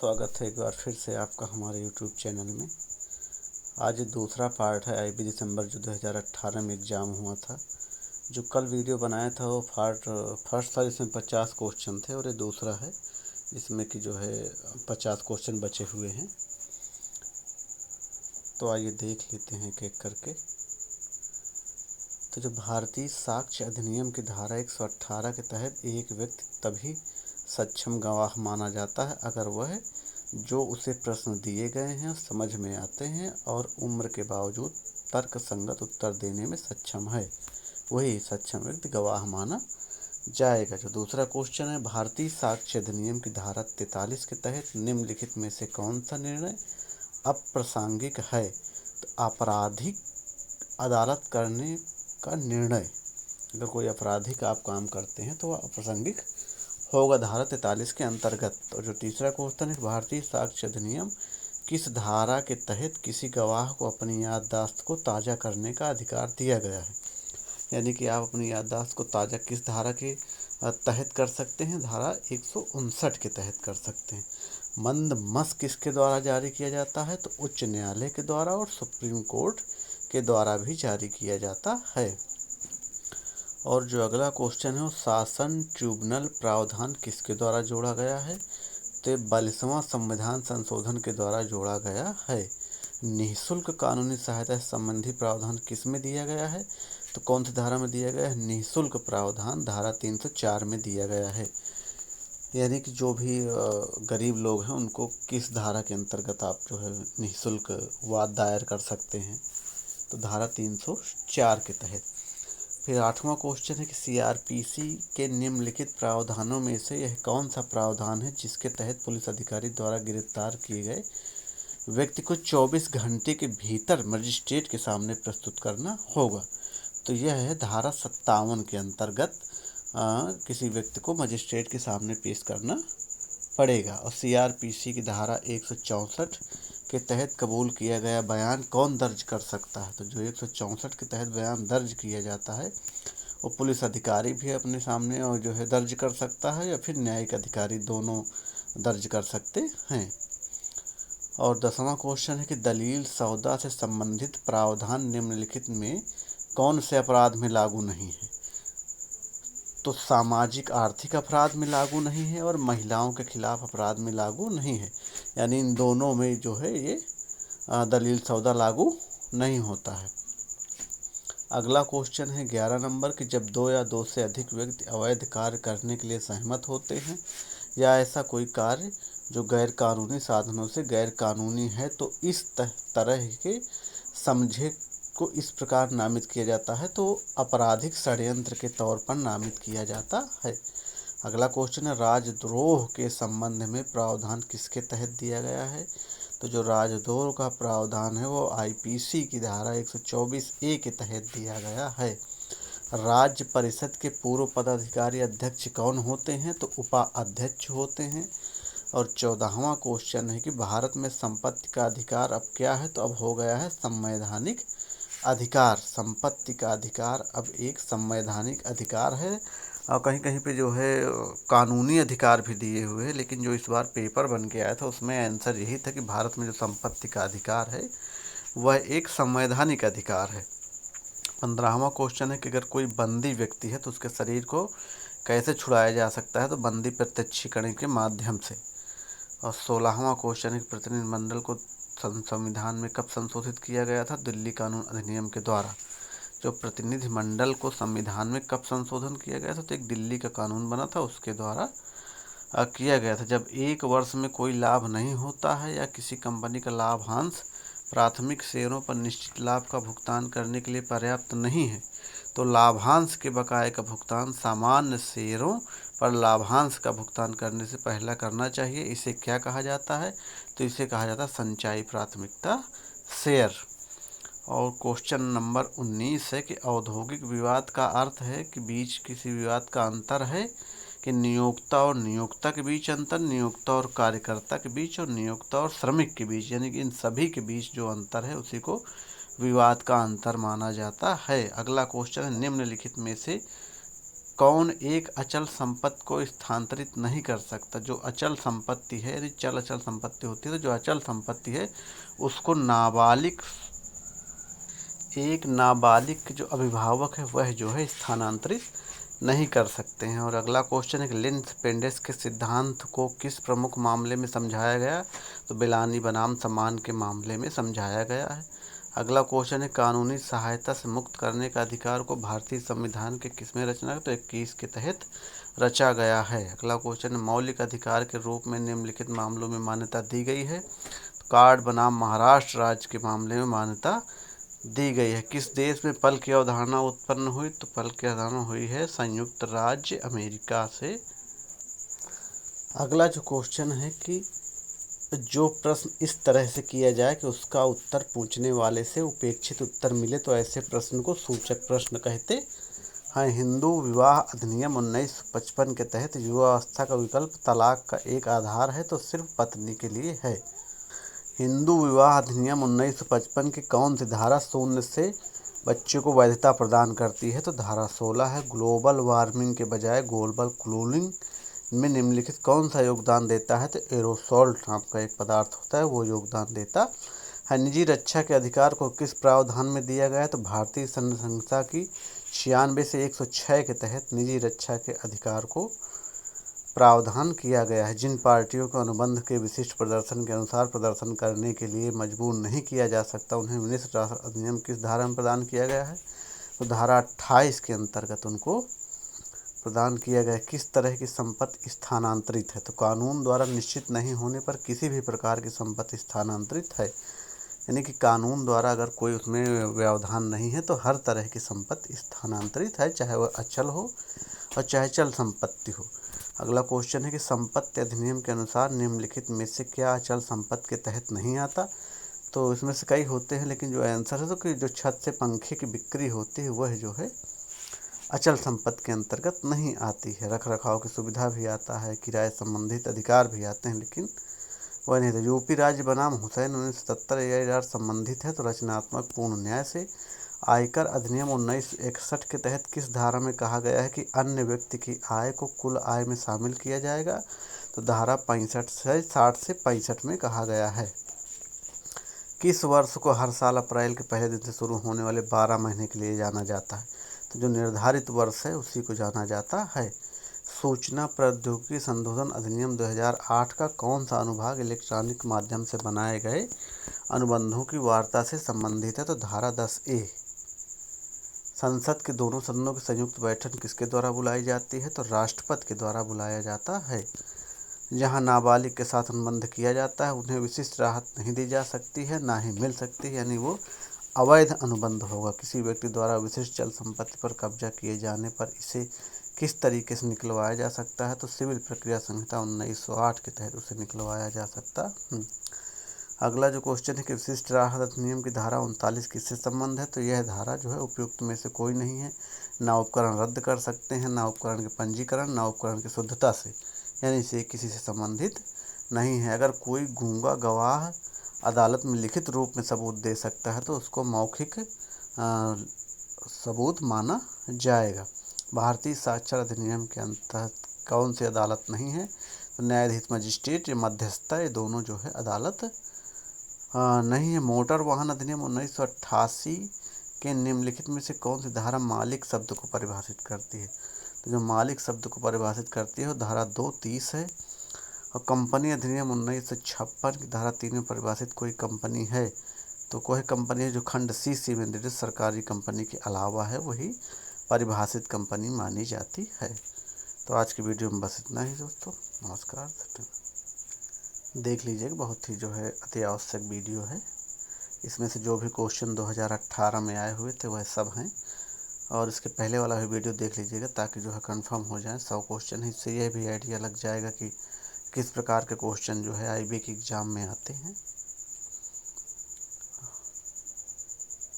स्वागत है एक बार फिर से आपका हमारे यूट्यूब चैनल में। आज दूसरा पार्ट है आईबी दिसंबर जो 2018 में एग्ज़ाम हुआ था। जो कल वीडियो बनाया था वो फर्स्ट था, जिसमें 50 क्वेश्चन थे, और ये दूसरा है इसमें कि जो है 50 क्वेश्चन बचे हुए हैं। तो आइए देख लेते हैं एक एक करके। तो जो भारतीय साक्ष्य अधिनियम की धारा 118 के तहत एक व्यक्ति तभी सक्षम गवाह माना जाता है अगर वह जो उसे प्रश्न दिए गए हैं समझ में आते हैं और उम्र के बावजूद तर्क संगत उत्तर देने में सक्षम है, वही सक्षम व्यक्ति गवाह माना जाएगा। जो दूसरा क्वेश्चन है, भारतीय साक्ष्य अधिनियम की धारा 43 के तहत निम्नलिखित में से कौन सा निर्णय अप्रासंगिक है? तो आपराधिक अदालत करने का निर्णय, अगर कोई आपराधिक आप काम करते हैं तो वह अप्रासंगिक होगा धारा 43 के अंतर्गत। और जो तीसरा क्वेश्चन है, भारतीय साक्ष्य अधिनियम किस धारा के तहत किसी गवाह को अपनी याददाश्त को ताज़ा करने का अधिकार दिया गया है? यानी कि आप अपनी याददाश्त को ताज़ा किस धारा के तहत कर सकते हैं? धारा 159 के तहत कर सकते हैं। मंद मस किसके द्वारा जारी किया जाता है? तो उच्च न्यायालय के द्वारा और सुप्रीम कोर्ट के द्वारा भी जारी किया जाता है। और जो अगला क्वेश्चन है, वो शासन ट्रिब्यूनल प्रावधान किसके द्वारा जोड़ा गया है? तो 42वां संविधान संशोधन के द्वारा जोड़ा गया है। निःशुल्क कानूनी सहायता संबंधी प्रावधान किस में दिया गया है? तो कौन सी धारा में दिया गया है? निःशुल्क प्रावधान धारा 304 में दिया गया है। यानी कि जो भी गरीब लोग हैं उनको किस धारा के अंतर्गत आप जो है निःशुल्क वाद दायर कर सकते हैं? तो धारा 304 के तहत। फिर 8वां क्वेश्चन है कि सीआरपीसी के निम्नलिखित प्रावधानों में से यह कौन सा प्रावधान है जिसके तहत पुलिस अधिकारी द्वारा गिरफ्तार किए गए व्यक्ति को 24 घंटे के भीतर मजिस्ट्रेट के सामने प्रस्तुत करना होगा? तो यह है धारा 57 के अंतर्गत किसी व्यक्ति को मजिस्ट्रेट के सामने पेश करना पड़ेगा। और सीआरपीसी की धारा 164 के तहत कबूल किया गया बयान कौन दर्ज कर सकता है? तो जो 164 के तहत बयान दर्ज किया जाता है वो पुलिस अधिकारी भी अपने सामने और जो है दर्ज कर सकता है, या फिर न्यायिक अधिकारी, दोनों दर्ज कर सकते हैं। और 10वां क्वेश्चन है कि दलील सौदा से संबंधित प्रावधान निम्नलिखित में कौन से अपराध में लागू नहीं है? तो सामाजिक आर्थिक अपराध में लागू नहीं है और महिलाओं के खिलाफ अपराध में लागू नहीं है। यानी इन दोनों में जो है ये दलील सौदा लागू नहीं होता है। अगला क्वेश्चन है 11 नंबर कि जब दो या दो से अधिक व्यक्ति अवैध कार्य करने के लिए सहमत होते हैं या ऐसा कोई कार्य जो गैर कानूनी साधनों से गैर कानूनी है तो इस तरह के समझे को इस प्रकार नामित किया जाता है, तो आपराधिक षड्यंत्र के तौर पर नामित किया जाता है। अगला क्वेश्चन है राजद्रोह के संबंध में प्रावधान किसके तहत दिया गया है? तो जो राजद्रोह का प्रावधान है वो आईपीसी की धारा 124A के तहत दिया गया है। राज्य परिषद के पूर्व पदाधिकारी अध्यक्ष कौन होते हैं? तो उपाध्यक्ष होते हैं। और 14वां क्वेश्चन है कि भारत में संपत्ति का अधिकार अब क्या है? तो अब हो गया है संवैधानिक अधिकार। संपत्ति का अधिकार अब एक संवैधानिक अधिकार है। और कहीं कहीं पे जो है कानूनी अधिकार भी दिए हुए हैं, लेकिन जो इस बार पेपर बन के आया था उसमें आंसर यही था कि भारत में जो संपत्ति का अधिकार है वह एक संवैधानिक अधिकार है। 15वां क्वेश्चन है कि अगर कोई बंदी व्यक्ति है तो उसके शरीर को कैसे छुड़ाया जा सकता है? तो बंदी प्रत्यक्षीकरण के माध्यम से। और 16वां क्वेश्चन है कि प्रतिनिधिमंडल को संविधान में कब संशोधित किया गया था? दिल्ली कानून अधिनियम के द्वारा। जो प्रतिनिधिमंडल को संविधान में कब संशोधन किया गया था? तो एक दिल्ली का कानून बना था उसके द्वारा किया गया था। जब एक वर्ष में कोई लाभ नहीं होता है या किसी कंपनी का लाभांश प्राथमिक शेयरों पर निश्चित लाभ का भुगतान करने के लिए पर्याप्त नहीं है तो लाभांश के बकाये का भुगतान सामान्य शेयरों पर लाभांश का भुगतान करने से पहले करना चाहिए। इसे क्या कहा जाता है? तो इसे कहा जाता है संचयी प्राथमिकता शेयर। और क्वेश्चन नंबर 19 है कि औद्योगिक विवाद का अर्थ है कि बीच किसी विवाद का अंतर है कि नियोक्ता और नियोक्ता के बीच अंतर, नियोक्ता और कार्यकर्ता के बीच, और नियोक्ता और श्रमिक के बीच, यानी कि इन सभी के बीच जो अंतर है उसी को विवाद का अंतर माना जाता है। अगला क्वेश्चन है निम्नलिखित में से कौन एक अचल संपत्ति को स्थानांतरित नहीं कर सकता? जो अचल संपत्ति है, यदि चल अचल संपत्ति होती है तो जो अचल संपत्ति है उसको एक नाबालिग जो अभिभावक है वह जो है स्थानांतरित नहीं कर सकते हैं। और अगला क्वेश्चन है कि लिंस पेंडेस के सिद्धांत को किस प्रमुख मामले में समझाया गया? तो बेलानी बनाम समान के मामले में समझाया गया है। अगला क्वेश्चन है कानूनी सहायता से मुक्त करने का अधिकार को भारतीय संविधान के किसमें रचना? तो 21 के तहत रचा गया है। अगला क्वेश्चन है मौलिक अधिकार के रूप में निम्नलिखित मामलों में मान्यता दी गई है? तो कार्ड बनाम महाराष्ट्र राज्य के मामले में मान्यता दी गई है। किस देश में पल की अवधारणा उत्पन्न हुई? तो पल की अवधारणा हुई है संयुक्त राज्य अमेरिका से। अगला जो क्वेश्चन है कि जो प्रश्न इस तरह से किया जाए कि उसका उत्तर पूछने वाले से उपेक्षित उत्तर मिले तो ऐसे प्रश्न को सूचक प्रश्न कहते हैं। हिंदू विवाह अधिनियम 1955 के तहत युवावस्था का विकल्प तलाक का एक आधार है तो सिर्फ पत्नी के लिए है। हिंदू विवाह अधिनियम 1955 की कौन सी धारा शून्य से बच्चे को वैधता प्रदान करती है? तो धारा 16 है। ग्लोबल वार्मिंग के बजाय ग्लोबल कूलिंग में निम्नलिखित कौन सा योगदान देता है? तो एरोसोल नाम का एक पदार्थ होता है वो योगदान देता है। निजी रक्षा के अधिकार को किस प्रावधान में दिया गया है? तो भारतीय संहिता की 96 से 106 के तहत निजी रक्षा के अधिकार को प्रावधान किया गया है। जिन पार्टियों को अनुबंध के विशिष्ट प्रदर्शन के अनुसार प्रदर्शन करने के लिए मजबूर नहीं किया जा सकता उन्हें मिश्र राष्ट्र अधिनियम किस धारा में प्रदान किया गया है? तो धारा 28 के अंतर्गत उनको प्रदान किया गया। किस तरह की संपत्ति स्थानांतरित है? तो कानून द्वारा निश्चित नहीं होने पर किसी भी प्रकार की संपत्ति स्थानांतरित है। यानी कि कानून द्वारा अगर कोई उसमें व्यवधान नहीं है तो हर तरह की संपत्ति स्थानांतरित है, चाहे वह अचल हो और चाहे चल संपत्ति हो। अगला क्वेश्चन है कि संपत्ति अधिनियम के अनुसार निम्नलिखित में से क्या अचल संपत्ति के तहत नहीं आता? तो इसमें से कई होते हैं लेकिन जो आंसर है तो कि जो छत से पंखे की बिक्री होती है वह जो है अचल संपत्ति के अंतर्गत नहीं आती है। रख रखाव की सुविधा भी आता है, किराए संबंधित अधिकार भी आते हैं लेकिन वह नहीं था। यूपी राज्य बनाम हुसैन 1977 AIR संबंधित है तो रचनात्मक पूर्ण न्याय से। आयकर अधिनियम 1961 के तहत किस धारा में कहा गया है कि अन्य व्यक्ति की आय को कुल आय में शामिल किया जाएगा? तो धारा 65 से 60 से 65 में कहा गया है। किस वर्ष को हर साल अप्रैल के पहले दिन से शुरू होने वाले 12 महीने के लिए जाना जाता है? तो जो निर्धारित वर्ष है उसी को जाना जाता है। सूचना प्रौद्योगिकी संशोधन अधिनियम 2008 का कौन सा अनुभाग इलेक्ट्रॉनिक माध्यम से बनाए गए अनुबंधों की वार्ता से संबंधित है? तो धारा 10A। संसद के दोनों सदनों की संयुक्त बैठक किसके द्वारा बुलाई जाती है? तो राष्ट्रपति के द्वारा बुलाया जाता है। जहां नाबालिग के साथ अनुबंध किया जाता है उन्हें विशिष्ट राहत नहीं दी जा सकती है, ना ही मिल सकती है, यानी वो अवैध अनुबंध होगा। किसी व्यक्ति द्वारा विशिष्ट चल संपत्ति पर कब्जा किए जाने पर इसे किस तरीके से निकलवाया जा सकता है? तो सिविल प्रक्रिया संहिता 1908 के तहत उसे निकलवाया जा सकता। अगला जो क्वेश्चन है कि विशिष्ट राहत अधिनियम की धारा 39 किससे संबंध है? तो यह धारा जो है उपयुक्त में से कोई नहीं है। ना उपकरण रद्द कर सकते हैं, ना उपकरण के पंजीकरण, ना उपकरण की शुद्धता से, यानी इसे किसी से संबंधित नहीं है। अगर कोई गूंगा गवाह अदालत में लिखित रूप में सबूत दे सकता है तो उसको मौखिक सबूत माना जाएगा। भारतीय साक्षर अधिनियम के अंतर्गत कौन सी अदालत नहीं है? तो न्यायाधीश, मजिस्ट्रेट या मध्यस्थता, ये दोनों जो है अदालत नहीं है। मोटर वाहन अधिनियम 1988 के निम्नलिखित में से कौन सी धारा मालिक शब्द को परिभाषित करती है? तो जो मालिक शब्द को परिभाषित करती है वो धारा 230 है। और कंपनी अधिनियम 1956 की धारा 3 में परिभाषित कोई कंपनी है? तो कोई कंपनी है जो खंड C में निर्दिष्ट सरकारी कंपनी के अलावा है वही परिभाषित कंपनी मानी जाती है। तो आज की वीडियो में बस इतना ही दोस्तों, नमस्कार। देख लीजिएगा, बहुत ही जो है अति आवश्यक वीडियो है। इसमें से जो भी क्वेश्चन 2018 में आए हुए थे वह सब हैं, और इसके पहले वाला भी वीडियो देख लीजिएगा ताकि जो है कंफर्म हो जाए 100 क्वेश्चन है। इससे यह भी आइडिया लग जाएगा कि किस प्रकार के क्वेश्चन जो है IB के एग्ज़ाम में आते हैं।